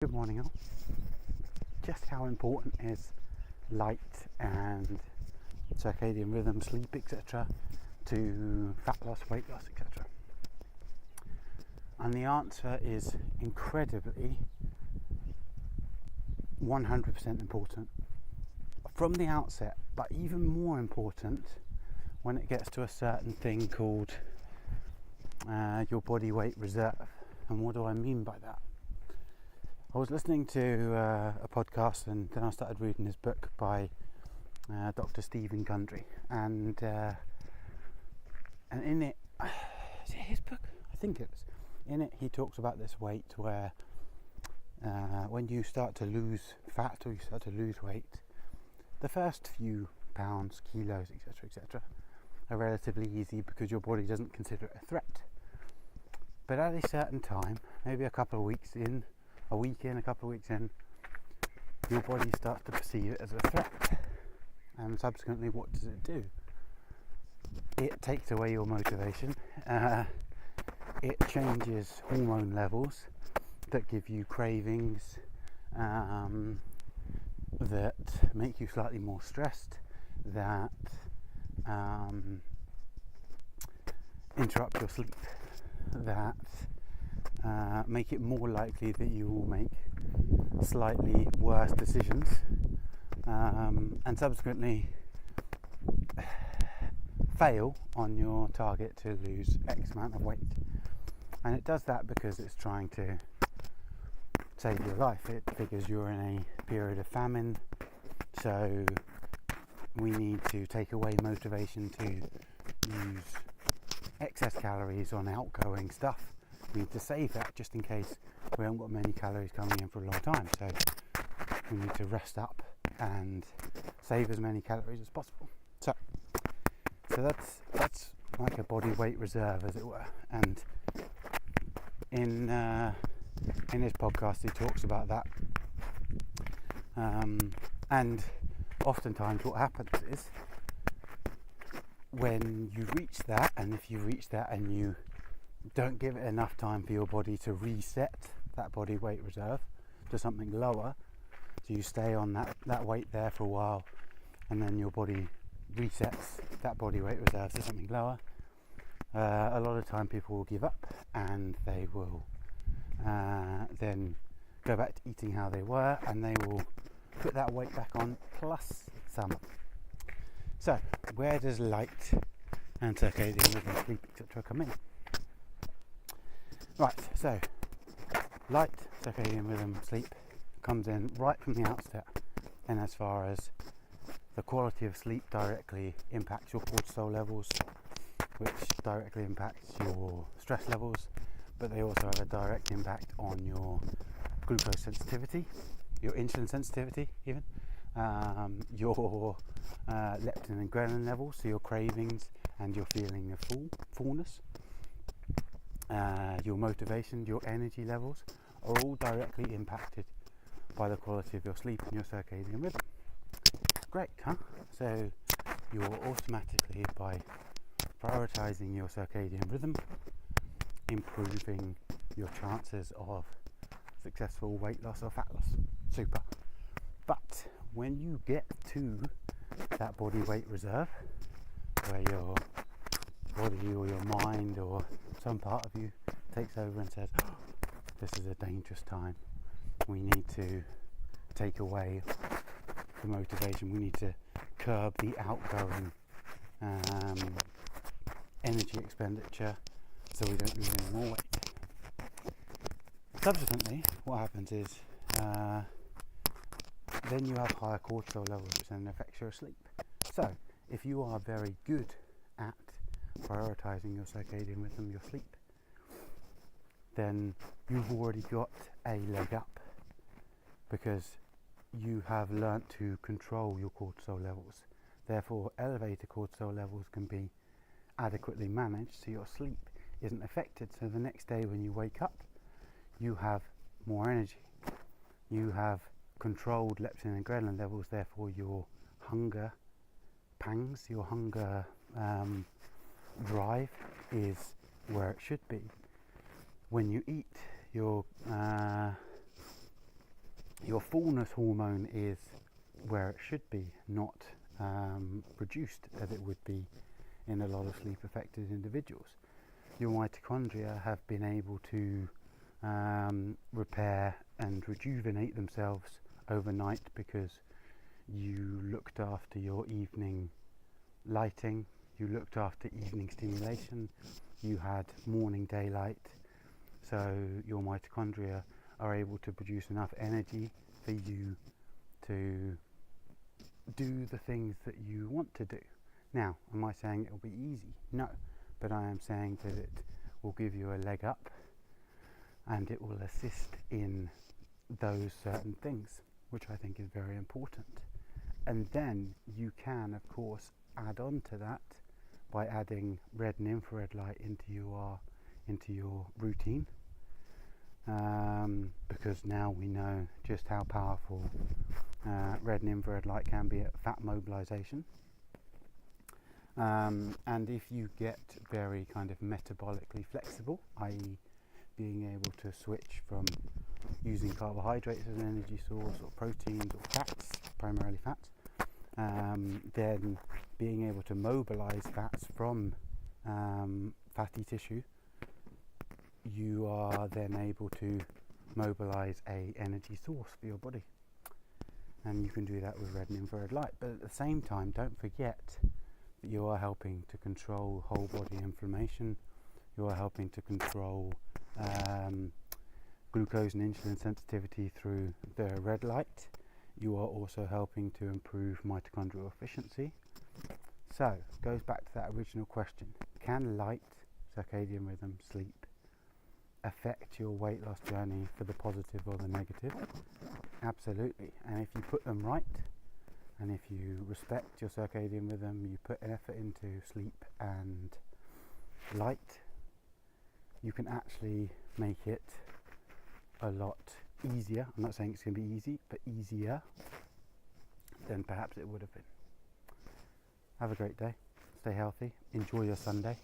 Good morning all. Just how important is light and circadian rhythm, sleep, etc. to fat loss, weight loss, etc. And the answer is incredibly 100% important from the outset, but even more important when it gets to a certain thing called your body weight reserve. And what do I mean by that? I was listening to a podcast, and then I started reading his book by Dr. Stephen Gundry, and in it, is it his book? I think it was. In it, he talks about this weight where when you start to lose fat or you start to lose weight, the first few pounds, kilos, etc., are relatively easy because your body doesn't consider it a threat. But at a certain time, maybe a couple of weeks in, a week in, a couple of weeks in, your body starts to perceive it as a threat. And subsequently, what does it do? It takes away your motivation. It changes hormone levels that give you cravings, that make you slightly more stressed, that interrupt your sleep, that make it more likely that you will make slightly worse decisions, and subsequently fail on your target to lose X amount of weight. And it does that because it's trying to save your life. It figures you're in a period of famine, so we need to take away motivation to use excess calories on outgoing stuff. We need to save that just in case we haven't got many calories coming in for a long time. So we need to rest up and save as many calories as possible. So that's like a body weight reserve, as it were. And in his podcast, he talks about that. And oftentimes, what happens is when you reach that, and if you reach that and you don't give it enough time for your body to reset that body weight reserve to something lower, so you stay on that weight there for a while, and then your body resets that body weight reserve to something lower, a lot of time people will give up and they will then go back to eating how they were, and they will put that weight back on plus some. So where does light and circadian rhythm, sleep, etc. come in? Right, so light, circadian rhythm, sleep comes in right from the outset, and as far as the quality of sleep directly impacts your cortisol levels, which directly impacts your stress levels, but they also have a direct impact on your glucose sensitivity, your insulin sensitivity even, your leptin and ghrelin levels, so your cravings and your feeling of fullness, your motivation, your energy levels are all directly impacted by the quality of your sleep and your circadian rhythm. Great, huh? So you're automatically, by prioritizing your circadian rhythm, improving your chances of successful weight loss or fat loss. Super. But when you get to that body weight reserve, where your body or your mind or some part of you takes over and says, oh, this is a dangerous time, we need to take away the motivation, we need to curb the outgoing energy expenditure so we don't lose any more weight. Subsequently, what happens is then you have higher cortisol levels, which then affects your sleep. So if you are very good at prioritizing your circadian rhythm, your sleep, then you've already got a leg up, because you have learnt to control your cortisol levels. Therefore, elevated cortisol levels can be adequately managed, so your sleep isn't affected. So the next day when you wake up, you have more energy. You have controlled leptin and ghrelin levels, therefore your hunger pangs, your hunger drive is where it should be. When you eat, your your fullness hormone is where it should be, not produced as it would be in a lot of sleep affected individuals. Your mitochondria have been able to repair and rejuvenate themselves overnight because you looked after your evening lighting, you looked after evening stimulation, you had morning daylight, so your mitochondria are able to produce enough energy for you to do the things that you want to do. Now, am I saying it will be easy? No, but I am saying that it will give you a leg up and it will assist in those certain things, which I think is very important. And then you can, of course, add on to that by adding red and infrared light into your routine, because now we know just how powerful red and infrared light can be at fat mobilization. And if you get very kind of metabolically flexible, i.e. being able to switch from using carbohydrates as an energy source or proteins or fats, primarily fats, then being able to mobilize fats from fatty tissue, you are then able to mobilize a energy source for your body. And you can do that with red and infrared light. But at the same time, don't forget that you are helping to control whole body inflammation. You are helping to control glucose and insulin sensitivity through the red light. You are also helping to improve mitochondrial efficiency. So, it goes back to that original question. Can light, circadian rhythm, sleep affect your weight loss journey for the positive or the negative? Absolutely. And if you put them right, and if you respect your circadian rhythm, you put an effort into sleep and light, you can actually make it a lot easier. I'm not saying it's going to be easy, but easier than perhaps it would have been. Have a great day. Stay healthy. Enjoy your Sunday.